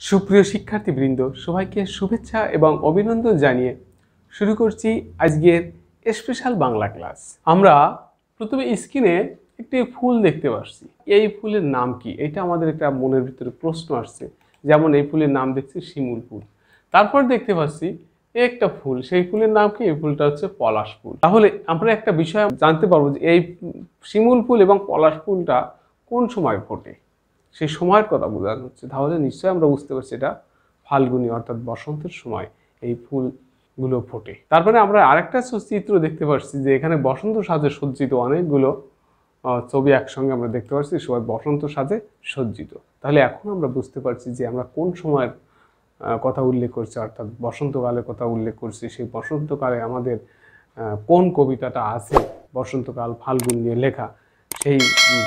সুপ্রিয় শিক্ষার্থীবৃন্দ, সবাইকে শুভেচ্ছা এবং অভিনন্দন জানিয়ে শুরু করছি আজকের স্পেশাল বাংলা ক্লাস। আমরা প্রথমে স্ক্রিনে একটি ফুল দেখতে পাচ্ছি। এই ফুলের নাম কি? এটা আমাদের একটা মনের ভিতরে প্রশ্ন আসছে। যেমন এই ফুলের নাম দেখছি শিমুল ফুল। তারপর দেখতে পাচ্ছি একটা ফুল, সেই ফুলের নাম কি? এই ফুলটা হচ্ছে পলাশ ফুল। তাহলে আমরা একটা বিষয় জানতে পারবো যে এই শিমুল ফুল এবং পলাশ ফুলটা কোন সময় ফোটে, সেই সময়ের কথা বোঝানো হচ্ছে। তাহলে নিশ্চয়ই আমরা বুঝতে পারছি এটা ফাল্গুনী অর্থাৎ বসন্তের সময় এই ফুলগুলো ফোটে। তারপরে আমরা আরেকটা চিত্র দেখতে পাচ্ছি যে এখানে বসন্ত সাজে সজ্জিত অনেকগুলো ছবি একসঙ্গে আমরা দেখতে পাচ্ছি, সবাই বসন্ত সাজে সজ্জিত। তাহলে এখন আমরা বুঝতে পারছি যে আমরা কোন সময়ের কথা উল্লেখ করছি, অর্থাৎ বসন্তকালের কথা উল্লেখ করছি। সেই বসন্তকালে আমাদের কোন কবিতাটা আছে, বসন্তকাল ফাল্গুন নিয়ে লেখা, সেই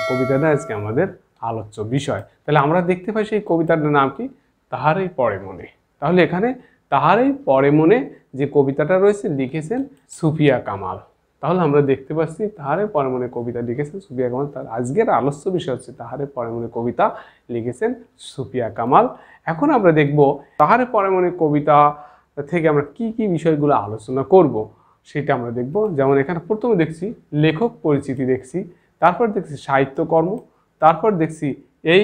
কবিতাটা আজকে আমাদের আলোচ্য বিষয়। তাহলে আমরা দেখতে পাই সেই কবিতাটার নাম কি? তাহারই পরে মনে। তাহলে এখানে তাহারই পরে মনে যে কবিতাটা রয়েছে লিখেছেন সুফিয়া কামাল। তাহলে আমরা দেখতে পাচ্ছি তাহারে পরে মনে কবিতা লিখেছেন সুফিয়া কামাল। তার আজকের আলোচ্য বিষয় হচ্ছে তাহারে পরে মনে কবিতা লিখেছেন সুফিয়া কামাল। এখন আমরা দেখব তাহারে পরে মনে কবিতা থেকে আমরা কি কি বিষয়গুলো আলোচনা করব সেটা আমরা দেখব। যেমন এখানে প্রথমে দেখছি লেখক পরিচিতি দেখছি, তারপর দেখছি সাহিত্যকর্ম, তারপর দেখছি এই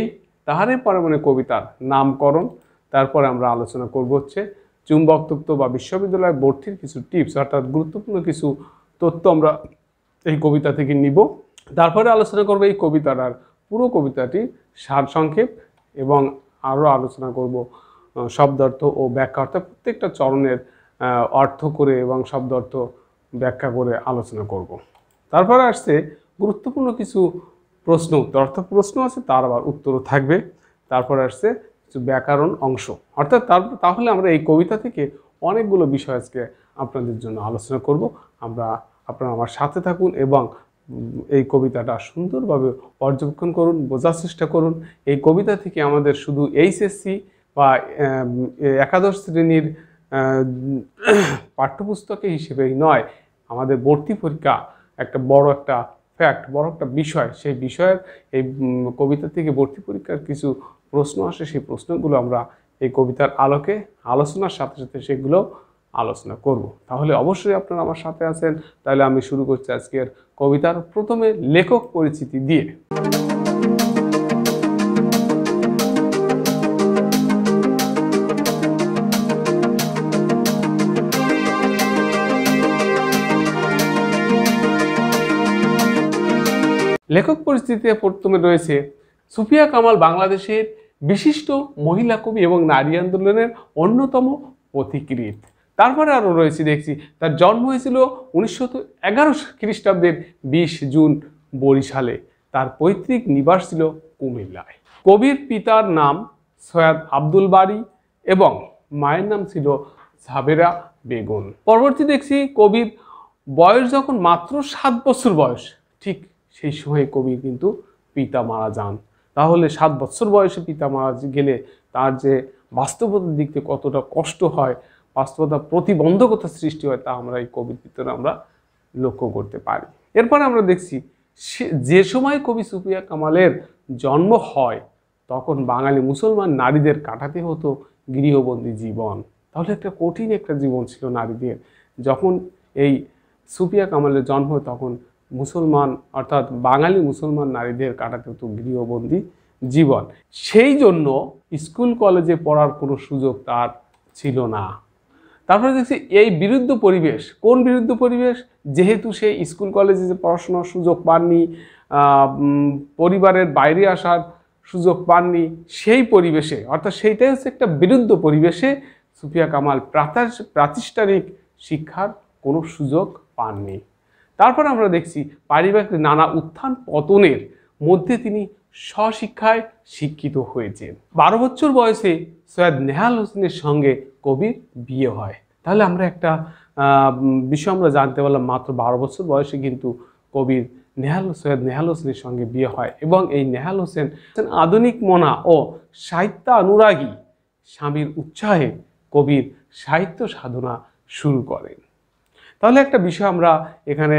তাহারে পরে মনে কবিতার নামকরণ, তারপরে আমরা আলোচনা করব হচ্ছে চুম্বকতত্ত্ব বা বিশ্ববিদ্যালয় ভর্তির কিছু টিপস, অর্থাৎ গুরুত্বপূর্ণ কিছু তথ্য আমরা এই কবিতা থেকে নিব। তারপরে আলোচনা করব এই কবিতাটার পুরো কবিতাটি সারসংক্ষেপ, এবং আরও আলোচনা করব শব্দার্থ ও ব্যাখ্যা, অর্থাৎ প্রত্যেকটা চরণের অর্থ করে এবং শব্দার্থ ব্যাখ্যা করে আলোচনা করব। তারপরে আসছে গুরুত্বপূর্ণ কিছু প্রশ্ন উত্তর, অর্থাৎ প্রশ্ন আছে তার আবার উত্তরও থাকবে। তারপরে আসছে কিছু ব্যাকরণ অংশ, অর্থাৎ তাহলে আমরা এই কবিতা থেকে অনেকগুলো বিষয় আজকে আপনাদের জন্য আলোচনা করব। আপনারা আমার সাথে থাকুন এবং এই কবিতাটা সুন্দরভাবে পর্যবেক্ষণ করুন, বোঝার চেষ্টা করুন। এই কবিতা থেকে আমাদের শুধু এইচএসসি বা একাদশ শ্রেণীর পাঠ্যপুস্তকে হিসেবেই নয়, আমাদের ভর্তি পরীক্ষা একটা বড় একটা ফ্যাক্ট, বড় একটা বিষয়। সেই বিষয়ের এই কবিতা থেকে ভর্তি পরীক্ষার কিছু প্রশ্ন আসে, সেই প্রশ্নগুলো আমরা এই কবিতার আলোকে আলোচনার সাথে সাথে সেগুলো আলোচনা করব। তাহলে অবশ্যই আপনারা আমার সাথে আছেন। তাহলে আমি শুরু করছি আজকের কবিতার প্রথমে লেখক পরিচিতি দিয়ে। লেখক পরিচিতিতে প্রথমে রয়েছে সুফিয়া কামাল বাংলাদেশের বিশিষ্ট মহিলা কবি এবং নারী আন্দোলনের অন্যতম পথিকৃৎ। তারপরে আরও রয়েছে দেখছি তার জন্ম হয়েছিল 1911 খ্রিস্টাব্দের 20 জুন বরিশালে। তার পৈতৃক নিবাস ছিল কুমিল্লায়। কবির পিতার নাম সৈয়দ আব্দুল বারী এবং মায়ের নাম ছিল সাবেরা বেগম। পরবর্তী দেখছি কবির বয়স যখন মাত্র 7 বছর বয়স, ঠিক সেই সময় কবির কিন্তু পিতা মারা যান। তাহলে 7 বছর বয়সে পিতা মারা গেলে তার যে বাস্তবতার দিক থেকে কতটা কষ্ট হয়, বাস্তবতা প্রতিবন্ধকতা সৃষ্টি হয়, তা আমরা এই কবির ভিতরে আমরা লক্ষ্য করতে পারি। এরপরে আমরা দেখছি যে সময় কবি সুফিয়া কামালের জন্ম হয় তখন বাঙালি মুসলমান নারীদের কাটাতে হতো গৃহবন্দী জীবন। তাহলে একটা কঠিন একটা জীবন ছিল নারীদের। যখন এই সুফিয়া কামালের জন্ম হয় তখন মুসলমান অর্থাৎ বাঙালি মুসলমান নারীদের কাটাতে হতো গৃহবন্দী জীবন। সেই জন্য স্কুল কলেজে পড়ার কোনো সুযোগ তার ছিল না। তারপরে দেখছি এই বিরুদ্ধ পরিবেশ, কোন বিরুদ্ধ পরিবেশ? যেহেতু সে স্কুল কলেজে যে পড়াশোনার সুযোগ পাননি, পরিবারের বাইরে আসার সুযোগ পাননি, সেই পরিবেশে, অর্থাৎ সেইটাই হচ্ছে একটা বিরুদ্ধ পরিবেশে সুফিয়া কামাল প্রাতিষ্ঠানিক শিক্ষার কোনো সুযোগ পাননি। তারপর আমরা দেখছি পারিবারিক নানা উত্থান পতনের মধ্যে তিনি স্বশিক্ষায় শিক্ষিত হয়েছেন। 12 বছর বয়সে সৈয়দ নেহাল হোসেনের সঙ্গে কবির বিয়ে হয়। তাহলে আমরা একটা বিষয় আমরা জানতে পারলাম, মাত্র 12 বছর বয়সে কিন্তু কবির সৈয়দ নেহাল হোসেনের সঙ্গে বিয়ে হয়, এবং এই নেহাল হোসেন আধুনিক মনা ও সাহিত্য অনুরাগী স্বামীর উৎসাহে কবির সাহিত্য সাধনা শুরু করেন। তাহলে একটা বিষয় আমরা এখানে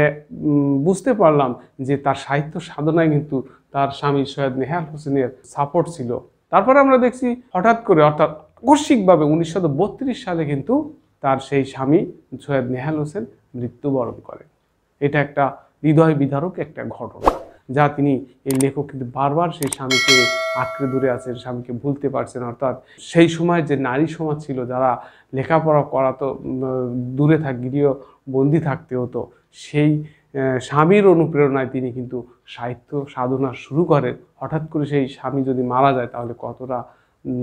বুঝতে পারলাম যে তার সাহিত্য সাধনায় কিন্তু তার স্বামী সৈয়দ নেহাল হোসেনের সাপোর্ট ছিল, তারপরে আমরা দেখছি হঠাৎ করে অর্থাৎ আকস্মিকভাবে 1932 সালে কিন্তু তার সেই স্বামী সৈয়দ নেহাল হোসেন মৃত্যুবরণ করেন। এটা একটা হৃদয় বিদারক একটা ঘটনা, যা তিনি এই লেখক কিন্তু বারবার সেই স্বামীকে আঁকড়ে ধরে আছেন, স্বামীকে ভুলতে পারছেন। অর্থাৎ সেই সময় যে নারী সমাজ ছিল, যারা লেখাপড়া করা তো দূরে গৃহবন্দী থাকতে হতো, সেই স্বামীর অনুপ্রেরণায় তিনি কিন্তু সাহিত্য সাধনা শুরু করেন। হঠাৎ করে সেই স্বামী যদি মারা যায় তাহলে কতটা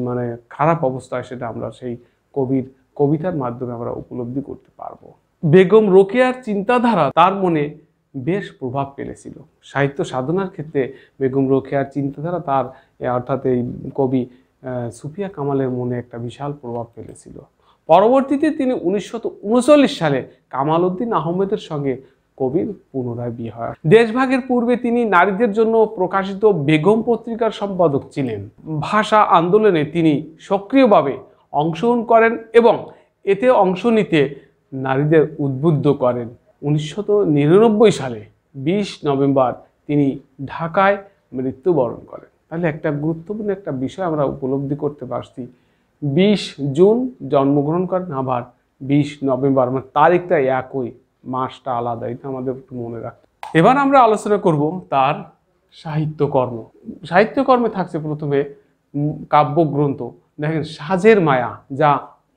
মানে খারাপ অবস্থা হয় সেটা আমরা সেই কবির কবিতার মাধ্যমে আমরা উপলব্ধি করতে পারবো। বেগম রোকেয়ার চিন্তাধারা তার মনে বেশ প্রভাব ফেলেছিল। সাহিত্য সাধনার ক্ষেত্রে বেগম রোকেয়ার চিন্তাধারা তার অর্থাৎ এই কবি সুফিয়া কামালের মনে একটা বিশাল প্রভাব ফেলেছিল। পরবর্তীতে তিনি 1939 সালে কামাল উদ্দিন আহমেদের সঙ্গে কবির পুনরায় বিয়ে হয়। দেশভাগের পূর্বে তিনি নারীদের জন্য প্রকাশিত বেগম পত্রিকার সম্পাদক ছিলেন। ভাষা আন্দোলনে তিনি সক্রিয়ভাবে অংশগ্রহণ করেন এবং এতে অংশ নিতে নারীদের উদ্বুদ্ধ করেন। 1999 সালে 20 নভেম্বর তিনি ঢাকায় মৃত্যুবরণ করেন। তাহলে একটা গুরুত্বপূর্ণ একটা বিষয় আমরা উপলব্ধি করতে পারছি। 20 জুন জন্মগ্রহণ করেন, আবার 20 নভেম্বর, মানে তারিখটা একই, মাসটা আলাদা, এটা আমাদের একটু মনে রাখতে। এবার আমরা আলোচনা করব তার সাহিত্যকর্ম। সাহিত্যকর্মে থাকছে প্রথমে কাব্যগ্রন্থ। দেখেন সাজের মায়া, যা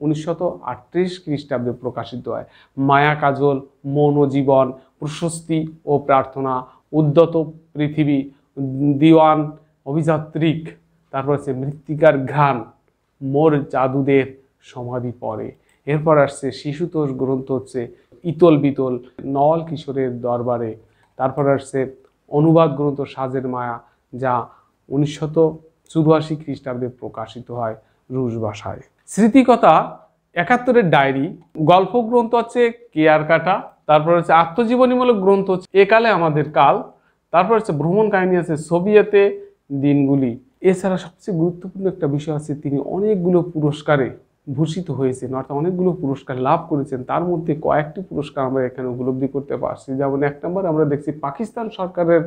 1938 খ্রিস্টাব্দে প্রকাশিত হয়। মায়া কাজল, মন ও জীবন, প্রশস্তি ও প্রার্থনা, উদ্যত পৃথিবী, দিওয়ান, অভিযাত্রিক, তারপর হচ্ছে মৃত্তিকার ঘ্রাণ, মোর জাদুদের সমাধি পরে। এরপর আসছে শিশুতোষ গ্রন্থ হচ্ছে ইতল বিতল, নওয়াল কিশোরের দরবারে। তারপর আসছে অনুবাদ গ্রন্থ সাজের মায়া, যা 1984 খ্রিস্টাব্দে প্রকাশিত হয় রুশ ভাষায়। স্মৃতিকথা 71-এর ডায়েরি, গল্প গ্রন্থ হচ্ছে কেয়ার কাটা। তারপর হচ্ছে আত্মজীবনীমূলক গ্রন্থ হচ্ছে একালে আমাদের কাল। তারপর হচ্ছে ভ্রমণ কাহিনী আছে সোভিয়েতে দিনগুলি। এছাড়া সবচেয়ে গুরুত্বপূর্ণ একটা বিষয় আছে, তিনি অনেকগুলো পুরস্কারে ভূষিত হয়েছেন, অর্থাৎ অনেকগুলো পুরস্কার লাভ করেছেন। তার মধ্যে কয়েকটি পুরস্কার আমরা এখানে উপলব্ধি করতে পারছি। যেমন 1 নম্বর আমরা দেখছি পাকিস্তান সরকারের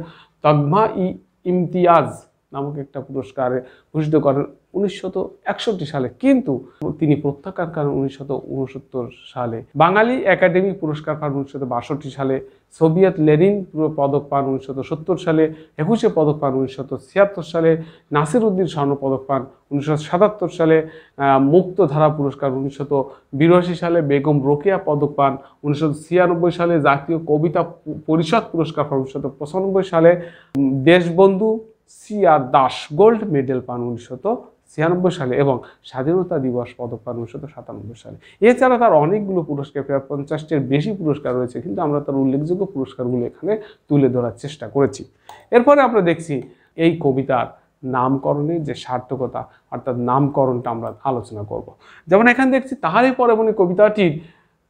তগমা-ই-ইমতিয়াজ নামক একটা পুরস্কারে ভূষিত করেন 1961 সালে, কিন্তু তিনি প্রত্যাখ্যান করেন 1969 সালে। বাঙালি একাডেমি পুরস্কার পান 1962 সালে। সোভিয়েত লেনিন পদক পান 1970 সালে। 21 পদক পান 1976 সালে। নাসির উদ্দিন স্বর্ণ পদক পান 1977 সালে। মুক্তধারা পুরস্কার 1982 সালে। বেগম রোকেয়া পদক পান 1996 সালে। জাতীয় কবিতা পরিষদ পুরস্কার পান 1995 সালে। Deshbandhu CR Das gold medal পান 1996 সালে এবং স্বাধীনতা দিবস পদক পান 1997 সালে। এছাড়া তার অনেকগুলো পুরস্কার, প্রায় 50-টির বেশি পুরস্কার রয়েছে, কিন্তু আমরা তার উল্লেখযোগ্য পুরস্কারগুলো এখানে তুলে ধরার চেষ্টা করেছি। এরপরে আমরা দেখছি এই কবিতার নামকরণের যে সার্থকতা, অর্থাৎ নামকরণটা আমরা আলোচনা করব। যেমন এখানে দেখছি তাহারই পরে মনে কবিতাটির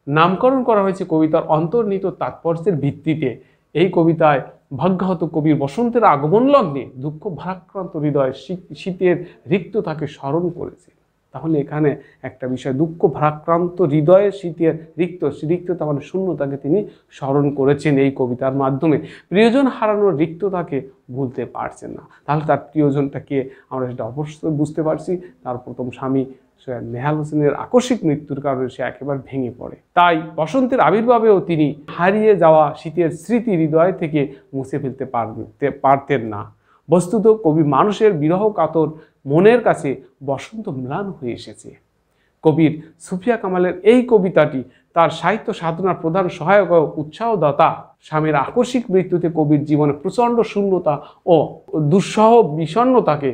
নামকরণ করা হয়েছে কবিতার অন্তর্নিহিত তাৎপর্যের ভিত্তিতে। এই কবিতায় ভাগ্যহত কবির বসন্তের আগমন লগ্নে দুঃখ ভারাক্রান্ত হৃদয় শীতের রিক্ততাকে স্মরণ করেছে। তাহলে এখানে একটা বিষয়, দুঃখ ভারাক্রান্ত হৃদয়ে শীতের রিক্ততা মানে শূন্যতাকে তিনি স্মরণ করেছেন এই কবিতার মাধ্যমে। প্রিয়জন হারানোর রিক্ততাকে ভুলতে পারছেন না। তাহলে তার প্রিয়জনটাকে আমরা সেটা অবশ্যই বুঝতে পারছি। তার প্রথম স্বামী সৈয়দ নেহাল হোসেনের আকস্মিক মৃত্যুর কারণে সে একেবারে ভেঙে পড়ে। তাই বসন্তের আবির্ভাবেও তিনি হারিয়ে যাওয়া শীতের স্মৃতি হৃদয় থেকে মুছে ফেলতে পারতেন না। বস্তুত কবি মানুষের বিরহ কাতর মনের কাছে বসন্ত ম্লান হয়ে এসেছে। কবির সুফিয়া কামালের এই কবিতাটি তার সাহিত্য সাধনার প্রধান সহায়ক ও উৎসাহদাতা। স্বামীর আকস্মিক মৃত্যুতে কবির জীবনে প্রচণ্ড শূন্যতা ও দুঃসহ বিষণ্ণতাকে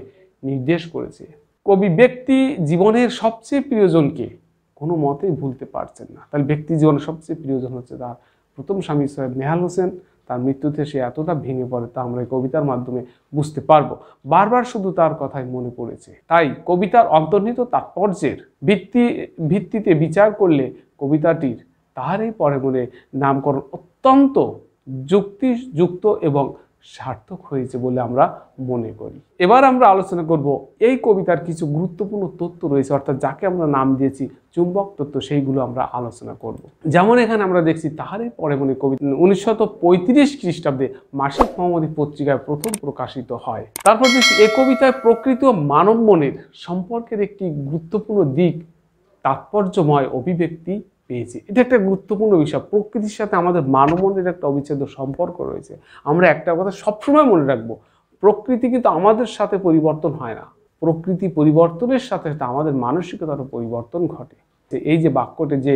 নির্দেশ করেছে। কবি ব্যক্তি জীবনের সবচেয়ে প্রিয়জনকে কোনো মতেই ভুলতে পারছেন না। তাহলে ব্যক্তি জীবনের সবচেয়ে প্রিয়জন হচ্ছে তার প্রথম স্বামী সৈয়দ নেহাল হোসেন। তার মৃত্যুতে সে এতটা ভেঙে পড়ে তা আমরা এই কবিতার মাধ্যমে বুঝতে পারবো। বারবার শুধু তার কথাই মনে পড়েছে। তাই কবিতার অন্তর্নিহিত তাৎপর্যের ভিত্তিতে বিচার করলে কবিতাটির তাহারই পরে মনে নামকরণ অত্যন্ত যুক্তিযুক্ত এবং সার্থক হয়েছে বলে আমরা মনে করি। এবার আমরা আলোচনা করব এই কবিতার কিছু গুরুত্বপূর্ণ তথ্য রয়েছে, অর্থাৎ যাকে আমরা নাম দিয়েছি চুম্বক তত্ত্ব, সেইগুলো আমরা আলোচনা করব। যেমন এখানে আমরা দেখছি তাহারে পরে মনে কবিতা 1935 খ্রিস্টাব্দে মাসিক মোহাম্মদী পত্রিকায় প্রথম প্রকাশিত হয়। তারপর দেখছি এই কবিতায় প্রকৃতি ও মানব মনের সম্পর্কের একটি গুরুত্বপূর্ণ দিক তাৎপর্যময় অভিব্যক্তি পেয়েছে। এটা একটা গুরুত্বপূর্ণ বিষয়। প্রকৃতির সাথে আমাদের মানব মনের একটা অবিচ্ছেদ্য সম্পর্ক রয়েছে। আমরা একটা কথা সবসময় মনে রাখবো, প্রকৃতি কিন্তু আমাদের সাথে পরিবর্তন হয় না, প্রকৃতি পরিবর্তনের সাথে সাথে আমাদের মানসিকতারও পরিবর্তন ঘটে। এই যে বাক্যটি, যে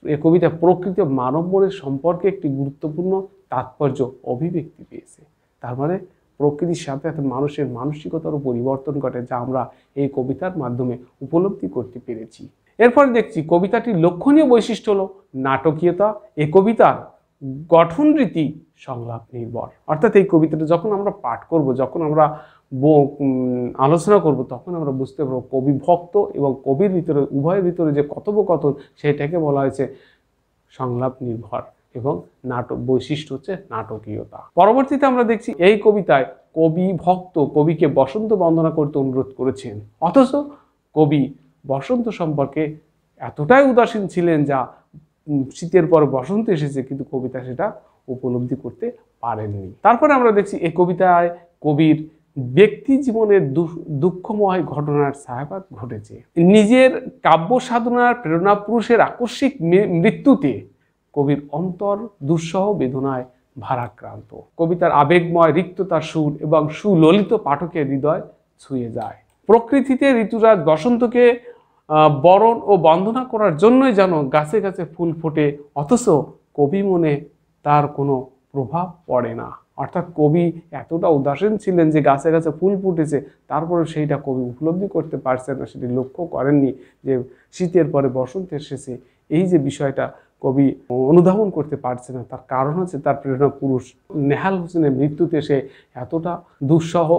এই কবিতা প্রকৃতি ও মানব মনের সম্পর্কে একটি গুরুত্বপূর্ণ তাৎপর্য অভিব্যক্তি পেয়েছে, তার মানে প্রকৃতির সাথে সাথে মানুষের মানসিকতারও পরিবর্তন ঘটে, যা আমরা এই কবিতার মাধ্যমে উপলব্ধি করতে পেরেছি। এরপর দেখছি কবিতাটির লক্ষণীয় বৈশিষ্ট্য হলো নাটকীয়তা। এই কবিতার গঠন রীতি সংলাপ নির্ভর, অর্থাৎ এই কবিতাটা যখন আমরা পাঠ করব, যখন আমরা আলোচনা করব, তখন আমরা বুঝতে পারবো কবি ভক্ত এবং কবির ভিতরে, উভয়ের ভিতরে যে কথোপকথন, সেটাকে বলা হয়েছে সংলাপ নির্ভর, এবং নাটক বৈশিষ্ট্য হচ্ছে নাটকীয়তা। পরবর্তীতে আমরা দেখছি এই কবিতায় কবি ভক্ত কবিকে বসন্ত বন্দনা করতে অনুরোধ করেছেন, অথচ কবি বসন্ত সম্পর্কে এতটাই উদাসীন ছিলেন যা শীতের পর বসন্ত এসেছে, কিন্তু কবিতা সেটা উপলব্ধি করতে পারেননি। তারপরে আমরা দেখছি এই কবিতায় কবির ব্যক্তি জীবনের দুঃখময় ঘটনার ছায়াপাত ঘটেছে। নিজের কাব্য সাধনার প্রেরণা পুরুষের আকস্মিক মৃত্যুতে কবির অন্তর দুঃসহ বেদনায় ভারাক্রান্ত। কবিতার আবেগময় রিক্ততার সুর এবং সুললিত পাঠকের হৃদয় ছুঁয়ে যায়। প্রকৃতিতে ঋতুরাজ বসন্তকে বরণ ও বন্দনা করার জন্যই যেন গাছে গাছে ফুল ফোটে, অথচ কবি মনে তার কোনো প্রভাব পড়ে না। অর্থাৎ কবি এতটা উদাসীন ছিলেন যে গাছে গাছে ফুল ফুটেছে, তারপরে সেইটা কবি উপলব্ধি করতে পারছেন না, সেটি লক্ষ্য করেননি যে শীতের পরে বসন্ত এসেছে। এই যে বিষয়টা কবি অনুধাবন করতে পারছে না, তার কারণ হচ্ছে তার প্রেরণা পুরুষ নেহাল হোসেনের মৃত্যুতে সে এতটা দুঃসহ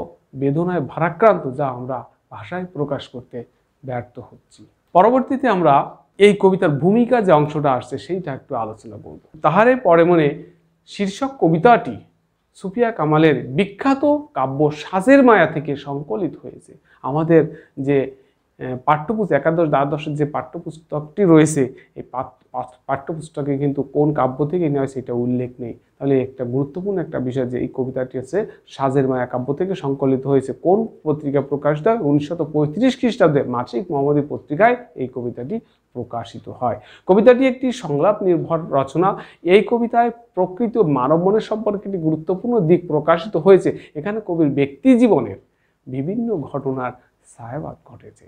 বেদনায় ভারাক্রান্ত, যা আমরা ভাষায় প্রকাশ করতে ব্যর্থ হচ্ছি। পরবর্তীতে আমরা এই কবিতার ভূমিকা যে অংশটা আসছে সেইটা একটু আলোচনা করব। তাহারে পরে মনে শীর্ষক কবিতাটি সুফিয়া কামালের বিখ্যাত কাব্য সাজের মায়া থেকে সংকলিত হয়েছে। আমাদের যে পাঠ্যপুস্তক একাদশ দ্বাদশের যে পাঠ্যপুস্তকটি রয়েছে, এই পাঠ্যপুস্তকে কিন্তু কোন কাব্য থেকে নেওয়া হয় সেটা উল্লেখ নেই। তাহলে একটা গুরুত্বপূর্ণ একটা বিষয় যে এই কবিতাটি হচ্ছে সাজের মায়া কাব্য থেকে সংকলিত হয়েছে। কোন পত্রিকা প্রকাশিত হয়? 1935 খ্রিস্টাব্দে মাসিক মোহাম্মদী পত্রিকায় এই কবিতাটি প্রকাশিত হয়। কবিতাটি একটি সংলাপ নির্ভর রচনা। এই কবিতায় প্রকৃতি ও মানব মনের সম্পর্কে একটি গুরুত্বপূর্ণ দিক প্রকাশিত হয়েছে। এখানে কবির ব্যক্তি জীবনের বিভিন্ন ঘটনার ছায়াপাত ঘটেছে।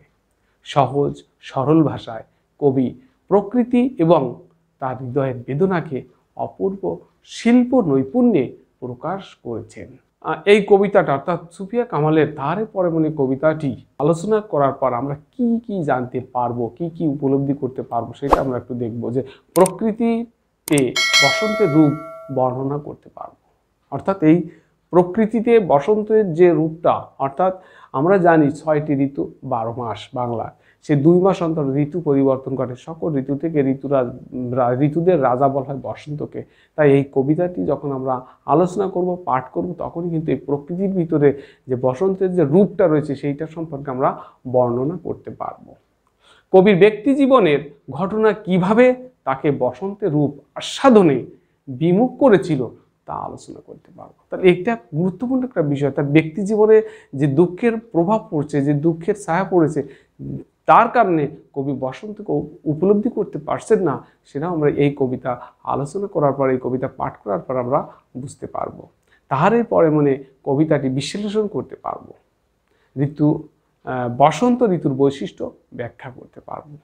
সহজ সরল ভাষায় কবি প্রকৃতি এবং তার হৃদয়ের বেদনাকে অপূর্ব শিল্প নৈপুণ্যে প্রকাশ করেছেন। এই কবিতাটা অর্থাৎ সুফিয়া কামালের তাহারে পরে মনে কবিতাটি আলোচনা করার পর আমরা কি কি জানতে পারবো, কি কি উপলব্ধি করতে পারবো, সেটা আমরা একটু দেখবো। যে প্রকৃতিতে বসন্তের রূপ বর্ণনা করতে পারবো, অর্থাৎ এই প্রকৃতিতে বসন্তের যে রূপটা, অর্থাৎ আমরা জানি 6টি ঋতু 12 মাস বাংলা, সে 2 মাস অন্তর ঋতু পরিবর্তন ঘটে। সকল ঋতু থেকে ঋতুদের রাজা বলা হয় বসন্তকে। তাই এই কবিতাটি যখন আমরা আলোচনা করব, পাঠ করব, তখনই কিন্তু এই প্রকৃতির ভিতরে যে বসন্তের যে রূপটা রয়েছে সেইটা সম্পর্কে আমরা বর্ণনা করতে পারব। কবির ব্যক্তি জীবনের ঘটনা কিভাবে তাকে বসন্তের রূপ আস্বাদনে বিমুখ করেছিল তা আলোচনা করতে পারবো। তাহলে এটা গুরুত্বপূর্ণ একটা বিষয়। তার ব্যক্তি জীবনে যে দুঃখের প্রভাব পড়ছে, যে দুঃখের ছায়া পড়েছে, তার কারণে কবি বসন্তকে উপলব্ধি করতে পারছেন না, সেটা আমরা এই কবিতা আলোচনা করার পর, এই কবিতা পাঠ করার পর আমরা বুঝতে পারবো। তাহারে পরে মনে কবিতাটি বিশ্লেষণ করতে পারবো, বসন্ত ঋতুর বৈশিষ্ট্য ব্যাখ্যা করতে পারবো।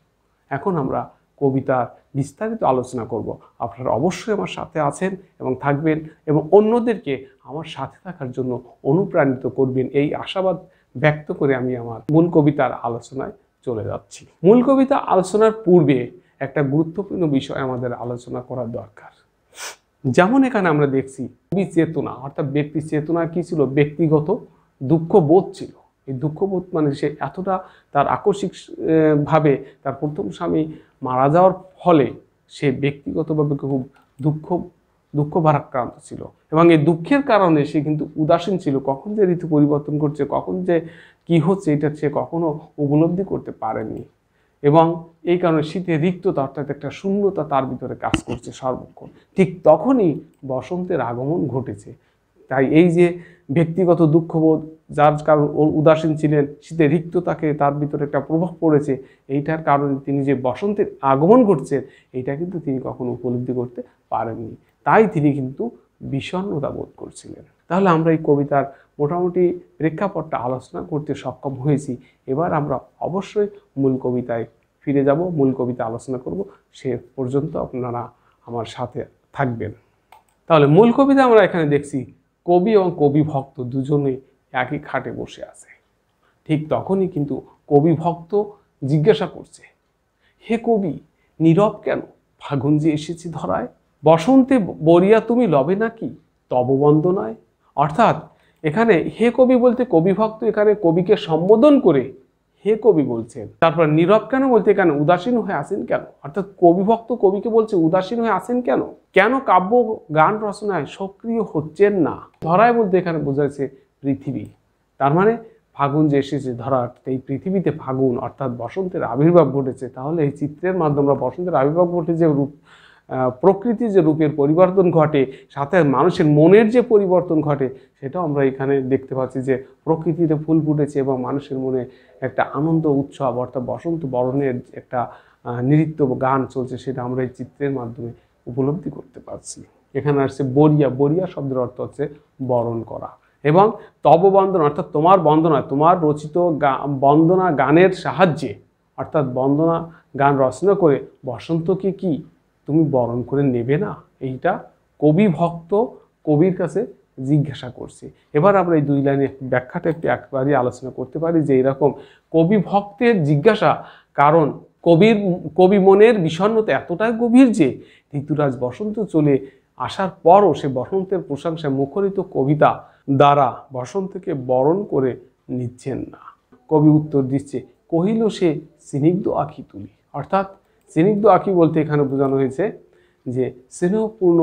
এখন আমরা কবিতার বিস্তারিত আলোচনা করব। আপনারা অবশ্যই আমার সাথে আছেন এবং থাকবেন, এবং অন্যদেরকে আমার সাথে থাকার জন্য অনুপ্রাণিত করবেন, এই আশাবাদ ব্যক্ত করে আমি আমার মূল কবিতার আলোচনায় চলে যাচ্ছি। মূল কবিতা আলোচনার পূর্বে একটা গুরুত্বপূর্ণ বিষয় আমাদের আলোচনা করা দরকার। যেমন এখানে আমরা দেখছি কবি চেতনা, অর্থাৎ ব্যক্তি চেতনা কি ছিল? ব্যক্তিগত দুঃখবোধ ছিল। এই দুঃখবোধ মানে সে এতটা তার আকস্মিক ভাবে তার প্রথম স্বামী মারা যাওয়ার ফলে সে ব্যক্তিগতভাবে খুব দুঃখ ভারাক্রান্ত ছিল এবং এই দুঃখের কারণে সে কিন্তু উদাসীন ছিল। কখন যে ঋতু পরিবর্তন করছে, কখন যে কি হচ্ছে, এটা সে কখনো উপলব্ধি করতে পারেনি এবং এই কারণে শীতের রিক্ততা অর্থাৎ একটা শূন্যতা তার ভিতরে কাজ করছে সর্বক্ষণ। ঠিক তখনই বসন্তের আগমন ঘটেছে। তাই এই যে ব্যক্তিগত দুঃখবোধ, যার কারণ উদাসীন ছিলেন, শীতের রিক্ততাকে তার ভিতরে একটা প্রভাব পড়েছে, এইটার কারণে তিনি যে বসন্তের আগমন ঘটছেন এইটা কিন্তু তিনি কখনো উপলব্ধি করতে পারেননি। তাই তিনি কিন্তু বিষণ্ণতা বোধ করছিলেন। তাহলে আমরা এই কবিতার মোটামুটি প্রেক্ষাপটটা আলোচনা করতে সক্ষম হয়েছি। এবার আমরা অবশ্যই মূল কবিতায় ফিরে যাব, মূল কবিতা আলোচনা করব। সে পর্যন্ত আপনারা আমার সাথে থাকবেন। তাহলে মূল কবিতা আমরা এখানে দেখছি কবি এবং কবি ভক্ত দুজনেই একই খাটে বসে আছে। ঠিক তখনই কিন্তু কবি ভক্ত জিজ্ঞাসা করছে, হে কবি নীরব কেন, ফাগুন যে এসেছে ধরায়, বসন্তে বরিয়া তুমি লবে নাকি তব বন্দনায়। অর্থাৎ এখানে হে কবি বলতে কবি ভক্ত এখানে কবিকে সম্বোধন করে হে কবি বলছেন। তারপর নীরব কেন বলতে এখানে উদাসীন হয়ে আসেন কেন, অর্থাৎ কবি ভক্ত কবিকে বলছে উদাসীন হয়ে আসেন কেন, কেন কাব্য গান রচনায় সক্রিয় হচ্ছেন না। ধরায় বলতে এখানে বোঝাচ্ছে পৃথিবী। তার মানে ফাগুন যে এসেছে ধরা, এই পৃথিবীতে ফাগুন অর্থাৎ বসন্তের আবির্ভাব ঘটেছে। তাহলে এই চিত্রের মাধ্যমে আমরা বসন্তের আবির্ভাব ঘটে যে রূপ, প্রকৃতির যে রূপের পরিবর্তন ঘটে, সাথে মানুষের মনের যে পরিবর্তন ঘটে, সেটাও আমরা এখানে দেখতে পাচ্ছি যে প্রকৃতিতে ফুল ফুটেছে এবং মানুষের মনে একটা আনন্দ উৎসব অর্থাৎ বসন্ত বরণের একটা নৃত্য গান চলছে, সেটা আমরা এই চিত্রের মাধ্যমে উপলব্ধি করতে পারছি। এখানে আসছে বরিয়া, বরিয়া শব্দের অর্থ হচ্ছে বরণ করা, এবং তব বন্দনা অর্থাৎ তোমার বন্দনা, তোমার রচিত বন্দনা গানের সাহায্যে অর্থাৎ বন্দনা গান রচনা করে বসন্তকে কি তুমি বরণ করে নেবে না, এইটা কবি ভক্ত কবির কাছে জিজ্ঞাসা করছে। এবার আমরা এই দুই লাইনের ব্যাখ্যাটা একবারই আলোচনা করতে পারি যে এরকম কবি ভক্তের জিজ্ঞাসা, কারণ কবি মনের বিষণ্ণতা এতটাই গভীর যে ঋতুরাজ বসন্ত চলে আসার পরও সে বসন্তের প্রশংসায় মুখরিত কবিতা দ্বারা বসন্তকে বরণ করে নিচ্ছেন না। কবি উত্তর দিচ্ছে, কহিল সে স্নিগ্ধ আঁখি তুলি। অর্থাৎ স্নিগ্ধ আঁখি বলতে এখানে বোঝানো হয়েছে যে স্নেহপূর্ণ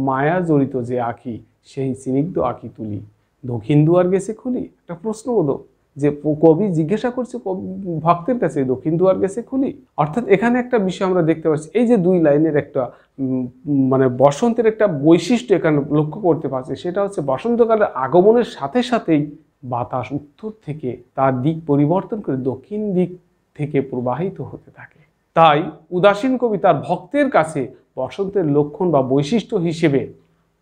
মায়া জড়িত যে আঁখি, সেই স্নিগ্ধ আঁখি তুলি দক্ষিণ দুয়ার গেছে খুলি। একটা প্রশ্নবোধক যে কবি জিজ্ঞাসা করছে ভক্তের কাছে, দক্ষিণ দুয়ার গেছে খুলি। অর্থাৎ এখানে একটা বিষয় আমরা দেখতে পাচ্ছি, এই যে দুই লাইনের একটা মানে বসন্তের একটা বৈশিষ্ট্য এখানে লক্ষ্য করতে পারছি, সেটা হচ্ছে বসন্তকালের আগমনের সাথে সাথেই বাতাস উত্তর থেকে তার দিক পরিবর্তন করে দক্ষিণ দিক থেকে প্রবাহিত হতে থাকে। তাই উদাসীন কবি তার ভক্তের কাছে বসন্তের লক্ষণ বা বৈশিষ্ট্য হিসেবে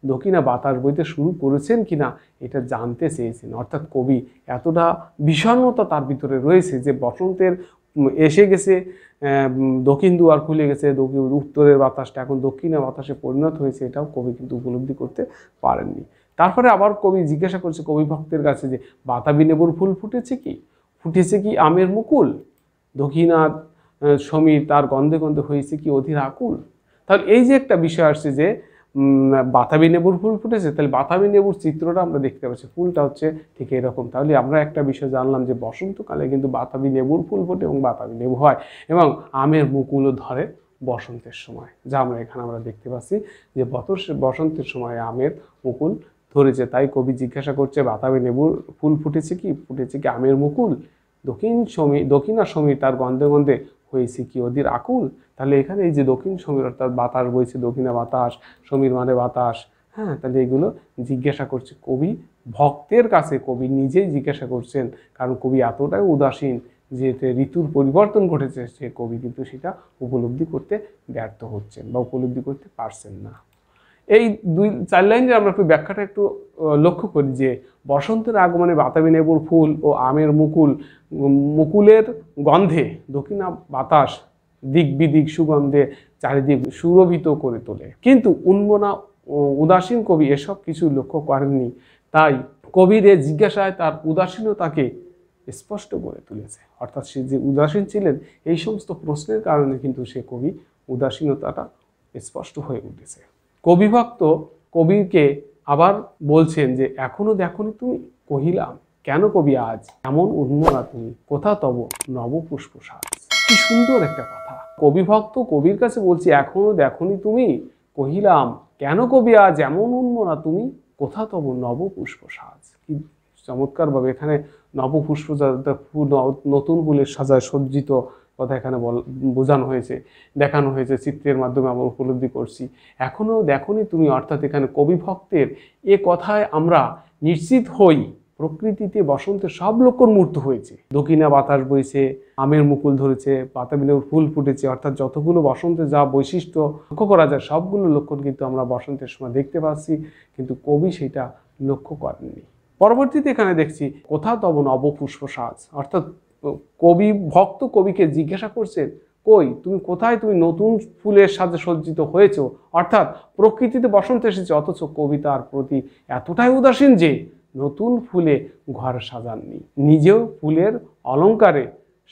দক্ষিণা বাতাস বইতে শুরু করেছেন কিনা এটা জানতে চেয়েছেন। অর্থাৎ কবি এতটা বিষণ্ণতা তার ভিতরে রয়েছে যে বসন্তের এসে গেছে, দক্ষিণ দুয়ার খুলে গেছে, উত্তরের বাতাসটা এখন দক্ষিণা বাতাসে পরিণত হয়েছে, এটাও কবি কিন্তু উপলব্ধি করতে পারেননি। তারপরে আবার কবি জিজ্ঞাসা করছে কবি ভক্তের কাছে যে বাতাবি লেবুর ফুল ফুটেছে কি আমের মুকুল, দক্ষিণা সমীর তার গন্ধে গন্ধে হয়েছে কি অধীর আকুল। তাহলে এই যে একটা বিষয় আসছে যে বাতাবি লেবুর ফুল ফুটেছে, তাহলে বাতাবি লেবুর চিত্রটা আমরা দেখতে পাচ্ছি, ফুলটা হচ্ছে ঠিক এরকম। তাহলে আমরা একটা বিষয় জানলাম যে বসন্তকালে কিন্তু বাতাবি লেবুর ফুল ফোটে এবং বাতাবি লেবু হয় এবং আমের মুকুলও ধরে বসন্তের সময়, যা আমরা এখানে দেখতে পাচ্ছি যে বসন্তের সময় আমের মুকুল ধরেছে। তাই কবি জিজ্ঞাসা করছে বাতাবি লেবুর ফুল ফুটেছে কি আমের মুকুল, দক্ষিণা সমীর তার গন্ধে গন্ধে হয়েছে কি অধীর আকুল। তাহলে এখানে এই যে দক্ষিণ সমীর অর্থাৎ বাতাস বইছে, দক্ষিণা বাতাস, সমীর মানে বাতাস, হ্যাঁ, তাহলে এগুলো জিজ্ঞাসা করছে কবি ভক্তের কাছে, কবি নিজেই জিজ্ঞাসা করছেন, কারণ কবি এতটাই উদাসীন যে ঋতুর পরিবর্তন ঘটেছে, সে কবি কিন্তু সেটা উপলব্ধি করতে ব্যর্থ হচ্ছেন বা উপলব্ধি করতে পারছেন না। এই চার লাইনের আমরা একটু ব্যাখ্যাটা একটু লক্ষ্য করি যে বসন্তের আগমনে বাতাবি লেবুর ফুল ও আমের মুকুলের গন্ধে দক্ষিণা বাতাস দিক বিদিক সুগন্ধে চারিদিক সুরভিত করে তোলে, কিন্তু উন্মনা উদাসীন কবি এসব কিছু লক্ষ্য করেননি। তাই কবির এই জিজ্ঞাসায় তার উদাসীনতাকে স্পষ্ট করে তুলেছে। অর্থাৎ সে যে উদাসীন ছিলেন এই সমস্ত প্রশ্নের কারণে কিন্তু সে কবি উদাসীনতাটা স্পষ্ট হয়ে উঠেছে। কবিভক্ত কবিকে আবার বলছেন যে এখনো দেখনি তুমি কহিলাম, কেন কবি আজ এমন উন্মনা তুমি, কোথা তব নবপুষ্প সাজ। কি সুন্দর একটা কথা। কবিভক্ত কবির কাছে বলছি এখনো দেখনি তুমি কহিলাম, কেন কবি আজ এমন উন্মনা তুমি, কোথা তব নবপুষ্প সাজ। কি চমৎকারভাবে এখানে নবপুষ্প নতুন ফুলের সাজায় সজ্জিত কথা এখানে বোঝানো হয়েছে, দেখানো হয়েছে, চিত্রের মাধ্যমে আমরা উপলব্ধি করছি। এখনও দেখনি তুমি, অর্থাৎ এখানে কবি ভক্তের এ কথায় আমরা নিশ্চিত হই প্রকৃতিতে বসন্তের সব লক্ষণ মূর্ত হয়েছে। দক্ষিণা বাতাস বইছে, আমের মুকুল ধরেছে, বাতাবিলের ফুল ফুটেছে, অর্থাৎ যতগুলো বসন্তের যা বৈশিষ্ট্য লক্ষ্য করা যায় সবগুলো লক্ষণ কিন্তু আমরা বসন্তের সময় দেখতে পাচ্ছি, কিন্তু কবি সেটা লক্ষ্য করেননি। পরবর্তীতে এখানে দেখছি কোথা তব নবপুষ্প সাজ, অর্থাৎ কবি ভক্ত কবিকে জিজ্ঞাসা করছেন, কই তুমি কোথায়, তুমি নতুন ফুলের সাজে সজ্জিত হয়েছ, অর্থাৎ প্রকৃতিতে বসন্ত এসেছে, অথচ কবিতার প্রতি এতটাই উদাসীন যে নতুন ফুলে ঘর সাজাননি, নিজেও ফুলের অলঙ্কারে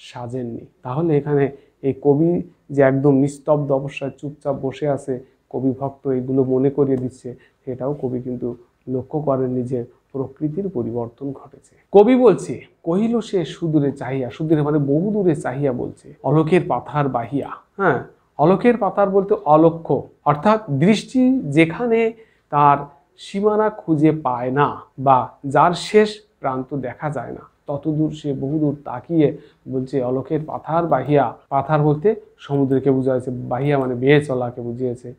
সাজেননি। তাহলে এখানে এই কবি যে একদম নিস্তব্ধ অবস্থায় চুপচাপ বসে আছে, কবি ভক্ত এগুলো মনে করিয়ে দিচ্ছে, সেটাও কবি কিন্তু লক্ষ্য করেননি যে প্রকৃতির পরিবর্তন ঘটেছে। কবি বলছে, কহিল সে সুদূরে চাহিয়া, সুদূরে মানে বহু দূরে চাহিয়া বলছে, অলোকের পাথার বাহিয়া। হ্যাঁ, অলোকের পাথার বলতে অলক্ষ্য, অর্থাৎ দৃষ্টি যেখানে তার সীমানা খুঁজে পায় না বা যার শেষ প্রান্ত দেখা যায় না, ততদূর সে বহুদূর তাকিয়ে বলছে অলোকের পাথার বাহিয়া। পাথার বলতে সমুদ্রকে বুঝাইছে, বাহিয়া মানে বেয়ে চলাকে বুঝিয়েছে।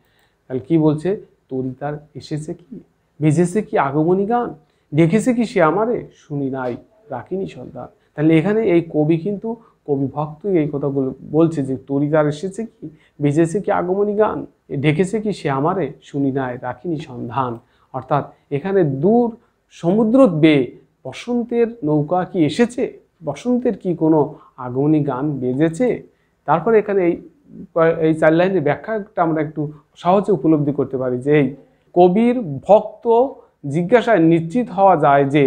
তাহলে কি বলছে, তরিতার এসেছে কি, বেজেছে কি আগমনী গান, দেখেছে কি সে আমারে, শুনি নাই রাখিনি সন্ধান। তাহলে এখানে এই কবি কিন্তু কবি ভক্তই এই কথাগুলো বলছে যে তরিতার এসেছে কি, বেজেছে কি আগমনী গান, ডেকেছে কি সে আমারে, শুনি নাই রাখিনি সন্ধান। অর্থাৎ এখানে দূর সমুদ্র বেয়ে বসন্তের নৌকা কি এসেছে, বসন্তের কি কোনো আগমনী গান বেজেছে। তারপরে এখানে এই 4 লাইনের ব্যাখ্যাটা আমরা একটু সহজে উপলব্ধি করতে পারি যে এই কবির ভক্ত জিজ্ঞাসায় নিশ্চিত হওয়া যায় যে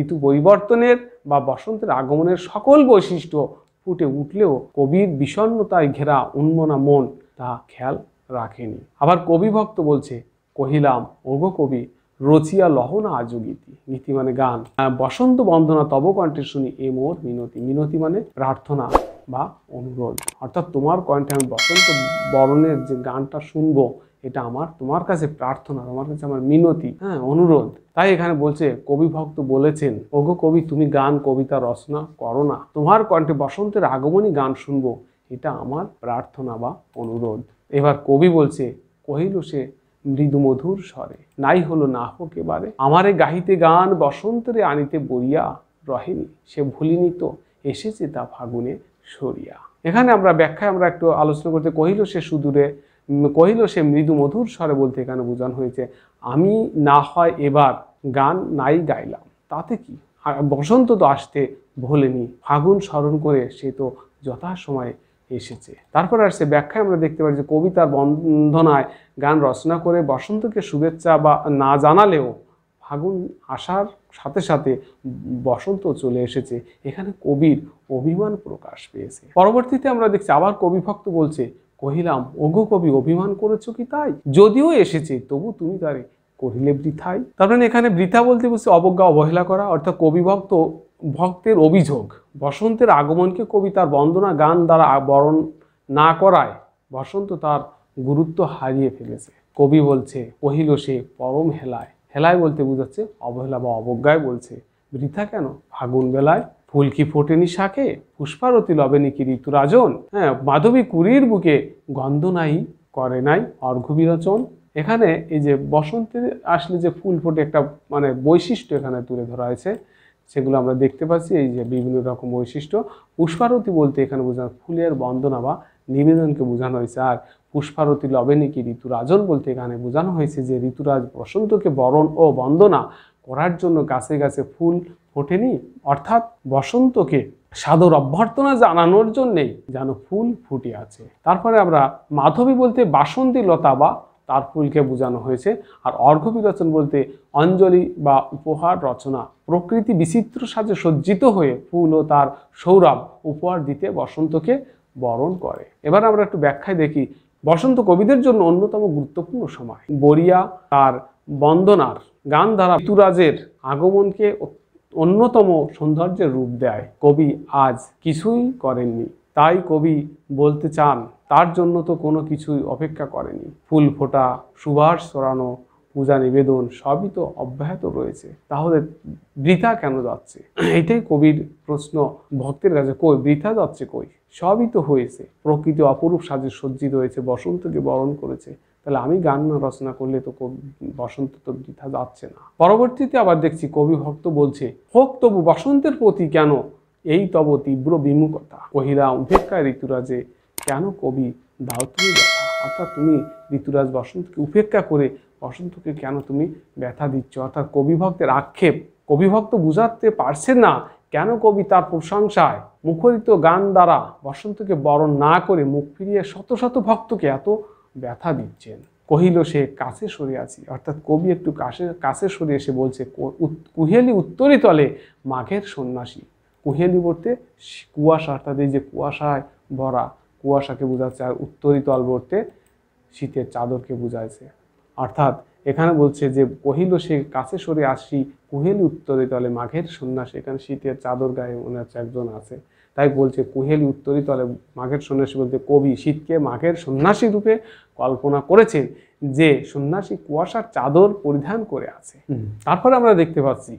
ঋতু পরিবর্তনের বা বসন্তের আগমনের সকল বৈশিষ্ট্য ফুটে উঠলেও কবির বিষণ্ণতায় ঘেরা উন্মনা মন তা খেয়াল রাখেনি। আবার কবি ভক্ত বলছে, কহিলাম ওগো কবি রচিয়া লহনা আজো গীতি, গীতি মানে গান, বসন্ত বন্দনা তব কণ্ঠে শুনি এ মোর মিনতি, মিনতি মানে প্রার্থনা বা অনুরোধ, অর্থাৎ তোমার কণ্ঠে আমি বসন্ত বরণের যে গানটা শুনবো, এটা আমার তোমার কাছে প্রার্থনা, তোমার কাছে আমার মিনতি, হ্যাঁ অনুরোধ। তাই এখানে বলছে কবি ভক্ত বলেছেন, ওগো কবি তুমি গান কবিতা রচনা করো না, তোমার কণ্ঠে বসন্তের আগমনী গান শুনবো, এটা আমার প্রার্থনা বা অনুরোধ। এবার কবি বলছে, কহিল সে মৃদু মধুর স্বরে, নাই হলো না হোক এবারে, আমারে গাহিতে গান বসন্তরে আনিতে বরিয়া, রহেনি সে ভুলিনি তো এসেছে তা ফাগুনে সরিয়া। এখানে আমরা ব্যাখ্যায় আমরা একটু আলোচনা করতে, কহিল সে সুদূরে, কহিল সে মৃদু মধুর স্বরে বলতে এখানে বোঝানো হয়েছে আমি না হয় এবার গান নাই গাইলাম, তাতে কি, আর বসন্ত তো আসতে ভোলেনি, ফাগুন স্মরণ করে সে তো যথাসময়ে এসেছে। তারপর আসছে ব্যাখ্যায় আমরা দেখতে পারি যে কবিতার বন্দনায় গান রচনা করে বসন্তকে শুভেচ্ছা বা না জানালেও ফাগুন আসার সাথে সাথে বসন্ত চলে এসেছে, এখানে কবির অভিমান প্রকাশ পেয়েছে। পরবর্তীতে আমরা দেখছি আবার কবি ভক্ত বলছে, কহিলাম ওগো কবি অভিমান করেছো কি তাই, যদিও এসেছে তবু তুমি তারে কহিলে বৃথাই। তার মানে এখানে বৃথা বলতে বলছে অবজ্ঞা অবহেলা করা, অর্থাৎ কবি ভক্তের অভিযোগ বসন্তের আগমনকে কবি তার বন্দনা গান দ্বারা বরণ না করায় বসন্ত তার গুরুত্ব হারিয়ে ফেলেছে। কবি বলছে, কহিল সে পরম হেলায়, হেলায় বলতে বোঝাচ্ছে অবহেলা বা অবজ্ঞায় বলছে, বৃথা কেন, ফাগুন বেলায় ফুল কি ফোটেনি শাকে, পুষ্পারতি লবেনি কি ঋতুরাজন, হ্যাঁ মাধবী কুড়ির বুকে গন্ধ নাই করে নাই অর্ঘ্য বিরোচন। এখানে এই যে বসন্তে আসলে যে ফুল ফোটে একটা মানে বৈশিষ্ট্য এখানে তুলে ধরা হয়েছে, সেগুলো আমরা দেখতে পাচ্ছি, এই যে বিভিন্ন রকম বৈশিষ্ট্য। পুষ্পারতি বলতে এখানে বোঝানো ফুলের বন্দনা বা নিবেদনকে বোঝানো হয়েছে, আর পুষ্পারতি লবেনি কি ঋতুরাজন বলতে এখানে বোঝানো হয়েছে যে ঋতুরাজ বসন্তকে বরণ ও বন্দনা করার জন্য গাছে গাছে ফুল ফোটেনি, অর্থাৎ বসন্তকে সাদর অভ্যর্থনা জানানোর জন্যেই যেন ফুল ফুটে আছে। তারপরে আমরা মাধবী বলতে বাসন্তী লতা বা তার ফুলকে বোঝানো হয়েছে, আর অর্ঘ্য বিরোচন বলতে অঞ্জলি বা উপহার রচনা, প্রকৃতি বিচিত্র সাজে সজ্জিত হয়ে ফুল ও তার সৌরভ উপহার দিতে বসন্তকে বরণ করে। এবার আমরা একটু ব্যাখ্যায় দেখি, বসন্ত কবিদের জন্য অন্যতম গুরুত্বপূর্ণ সময়, বরিয়া তার বন্দনার গান দ্বারা ঋতুরাজের আগমনকে অন্যতম সৌন্দর্যের রূপ দেয়। কবি আজ কিছুই করেননি, তাই কবি বলতে চান তার জন্য তো কোনো কিছুই অপেক্ষা করেনি। ফুল ফোটা, সুবাস ছড়ানো, পূজা নিবেদন সবই তো অব্যাহত রয়েছে, তাহলে বৃথা কেন যাচ্ছে? এটাই কবির প্রশ্ন ভক্তের কাছে, কই বৃথা যাচ্ছে কই? সবই তো হয়েছে, প্রকৃতি অপরূপ সাজে সজ্জিত হয়েছে, বসন্তকে বরণ করেছে, তাহলে আমি গান না রচনা করলে তো বসন্ত তো বৃথা যাচ্ছে না। পরবর্তীতে আবার দেখছি কবি ভক্ত বলছে, হোক তবু বসন্তের প্রতি কেন এই তব তীব্র বিমুখতা, কহিলা উপেক্ষায় ঋতুরাজে কেন কবি দাও তুমি ব্যথা। অর্থাৎ তুমি ঋতুরাজ বসন্তকে উপেক্ষা করে বসন্তকে কেন তুমি ব্যথা দিচ্ছ? অর্থাৎ কবি ভক্তের আক্ষেপ, কবি ভক্ত বুঝাতে পারছেন না কেন কবি তার প্রশংসায় মুখরিত গান দ্বারা বসন্তকে বরণ না করে মুখ ফিরিয়ে শত শত ভক্তকে এত ব্যথা দিচ্ছেন। কহিল সে কাছে সরে আছি, অর্থাৎ কবি একটু কাছে সরে এসে বলছে, কুহেলি উত্তরি তলে মাঘের সন্ন্যাসী। কুহেলি বলতে কুয়াশা, অর্থাৎ এই যে কুয়াশায় ভরা, কুয়াশাকে বোঝাচ্ছে, আর উত্তরি তল বলতে শীতের চাদরকে বুঝাইছে। অর্থাৎ এখানে বলছে যে কহিল সে কাছে সরে আসি, কুহেলি উত্তরি তলে মাঘের সন্ন্যাসী। এখানে শীতের চাদর গায়ে মনে হচ্ছে একজন আছে, তাই বলছে কুহেলি উত্তরি তলে মাঘের সন্ন্যাসী বলতে কবি শীতকে মাঘের সন্ন্যাসী রূপে কল্পনা করেছেন, যে সন্ন্যাসী কুয়াশার চাদর পরিধান করে আছে। তারপরে আমরা দেখতে পাচ্ছি,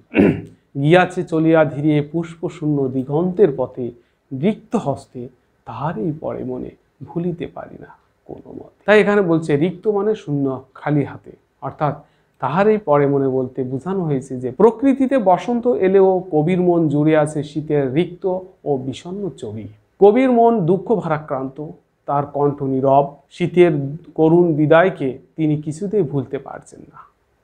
গিয়াছে চলিয়া ধীরে পুষ্প শূন্য দিগন্তের পথে, রিক্ত হস্তে তাহারই পরে মনে ভুলিতে পারি না কোনো মত। তাই এখানে বলছে রিক্ত মানে শূন্য, খালি হাতে, অর্থাৎ তাহারই পরে মনে বলতে বোঝানো হয়েছে যে প্রকৃতিতে বসন্ত এলেও কবির মন জুড়ে আছে শীতের রিক্ত ও বিষণ্ণ ছবি। কবির মন দুঃখ ভারাক্রান্ত, তার কণ্ঠ নীরব, শীতের করুণ বিদায়কে তিনি কিছুতেই ভুলতে পারছেন না।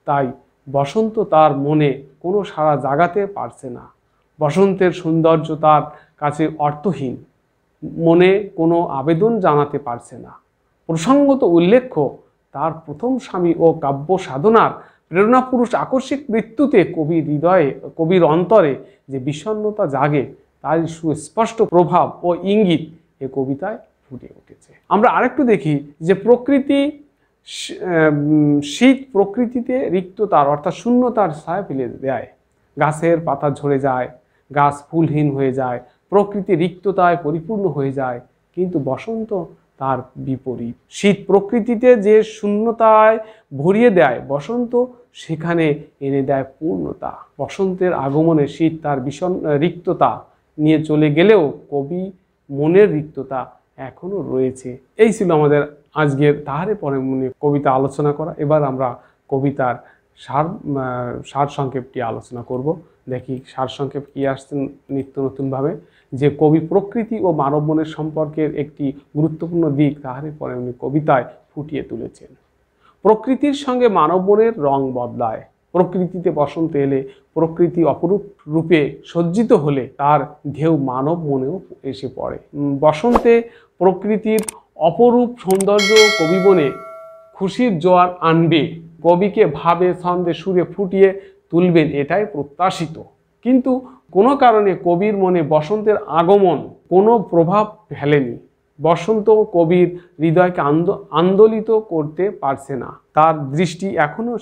তাই বসন্ত তার মনে কোনো সাড়া জাগাতে পারছে না। বসন্তের সৌন্দর্য তার কাছে অর্থহীন, মনে কোনো আবেদন জানাতে পারছে না। প্রসঙ্গত উল্লেখ্য, তার প্রথম স্বামী ও কাব্য সাধনার প্রেরণাপুরুষ আকস্মিক মৃত্যুতে কবির অন্তরে যে বিষণ্ণতা জাগে, তার সুস্পষ্ট প্রভাব ও ইঙ্গিত এ কবিতায় ফুটে উঠেছে। আমরা আরেকটু দেখি যে শীত প্রকৃতিতে রিক্ততার অর্থাৎ শূন্যতার ছায়া ফেলে দেয়। গাছের পাতা ঝরে যায়, গাছ ফুলহীন হয়ে যায়, প্রকৃতি রিক্ততায় পরিপূর্ণ হয়ে যায়। কিন্তু বসন্ত তার বিপরীত। শীত প্রকৃতিতে যে শূন্যতায় ভরিয়ে দেয়, বসন্ত সেখানে এনে দেয় পূর্ণতা। বসন্তের আগমনে শীত তার রিক্ততা নিয়ে চলে গেলেও কবি মনের রিক্ততা এখনো রয়েছে। এই ছিল আমাদের আজকের তাহারে পরে মনে কবিতা আলোচনা করা। এবার আমরা কবিতার সারসংক্ষেপটি আলোচনা করব। দেখি সারসংক্ষেপ কি আসছে নিত্য নতুনভাবে, যে কবি প্রকৃতি ও মানব মনের সম্পর্কের একটি গুরুত্বপূর্ণ দিক তাহারে পরে উনি কবিতায় ফুটিয়ে তুলেছেন। প্রকৃতির সঙ্গে মানব মনের রং বদলায়। প্রকৃতিতে বসন্ত এলে, প্রকৃতি অপরূপ রূপে সজ্জিত হলে তার ঢেউ মানব মনেও এসে পড়ে। বসন্তে প্রকৃতির অপরূপ সৌন্দর্য কবি মনে খুশির জোয়ার আনবে, কবিকে ভাবে ছন্দে সুরে ফুটিয়ে তুলবেন, এটাই প্রত্যাশিত। কিন্তু কোনো কারণে কবির মনে বসন্তের আগমন কোনো প্রভাব ফেলেনি। বসন্ত কবির হৃদয়কে আন্দোলিত করতে পারছে না। তার দৃষ্টি এখনো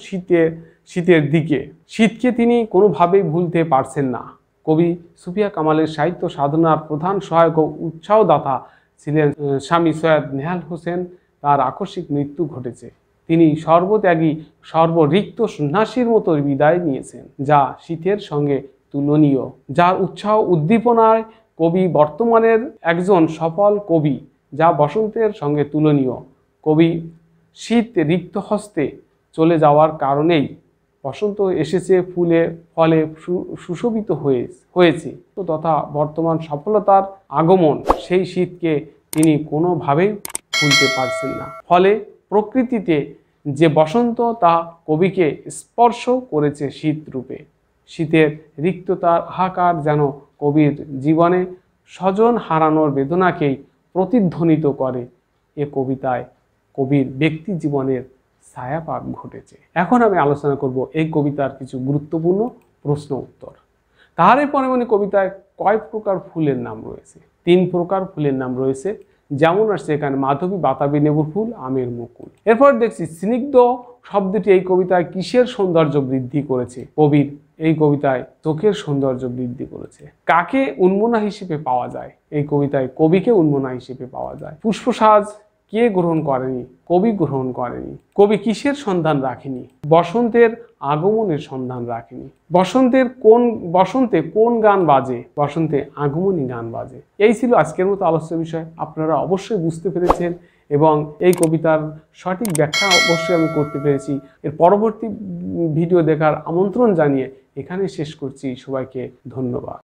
শীতের দিকে। শীতকে তিনি কোনোভাবেই ভুলতে পারছেন না। কবি সুফিয়া কামালের সাহিত্য সাধনার প্রধান সহায়ক ও উৎসাহদাতা ছিলেন স্বামী সৈয়দ নেহাল হোসেন। তার আকস্মিক মৃত্যু ঘটেছে। তিনি সর্বত্যাগী, সর্বরিক্ত সন্ন্যাসীর মতো বিদায় নিয়েছেন, যা শীতের সঙ্গে তুলনীয়। যার উৎসাহ উদ্দীপনায় কবি বর্তমানের একজন সফল কবি, যা বসন্তের সঙ্গে তুলনীয়। কবি শীত রিক্ত হস্তে চলে যাওয়ার কারণেই বসন্ত এসেছে, ফুলে ফলে সুশোভিত হয়েছে তথা বর্তমান সফলতার আগমন, সেই শীতকে তিনি কোনোভাবেই ভুলতে পারছেন না। ফলে প্রকৃতিতে যে বসন্ত তা কবিকে স্পর্শ করেছে শীত রূপে। শীতের রিক্ততার হাহাকার যেন কবির জীবনে স্বজন হারানোর বেদনাকেই প্রতিধ্বনিত করে। এ কবিতায় কবির ব্যক্তি জীবনের ছায়াপাত ঘটেছে। এখন আমি আলোচনা করব এই কবিতার কিছু গুরুত্বপূর্ণ প্রশ্ন উত্তর। তাহারে পরে মনে কবিতায় কয় প্রকার ফুলের নাম রয়েছে? 3 প্রকার ফুলের নাম রয়েছে, যেমন আসছে এখানে মাধবী, বাতাবি, নেবুর ফুল, আমের মুকুল। এরপর দেখছি স্নিগ্ধ শব্দটি এই কবিতায় কিসের সৌন্দর্য বৃদ্ধি করেছে? কবির এই কবিতায় চোখের সৌন্দর্য বৃদ্ধি করেছে। কাকে উন্মনা হিসেবে পাওয়া যায়? এই কবিতায় কবিকে উন্মনা হিসেবে পাওয়া যায়। পুষ্পসাজ কে গ্রহণ করেনি? কবি গ্রহণ করেনি। কবি কিসের সন্ধান রাখেনি? বসন্তের আগমনের সন্ধান রাখেনি। বসন্তে কোন গান বাজে? বসন্তে আগমনী গান বাজে। এই ছিল আজকের মতো আলোচ্য বিষয়। আপনারা অবশ্যই বুঝতে পেরেছেন এবং এই কবিতার সঠিক ব্যাখ্যা অবশ্যই আমি করতে পেরেছি। এর পরবর্তী ভিডিও দেখার আমন্ত্রণ জানিয়ে এখানে শেষ করছি। সবাইকে ধন্যবাদ।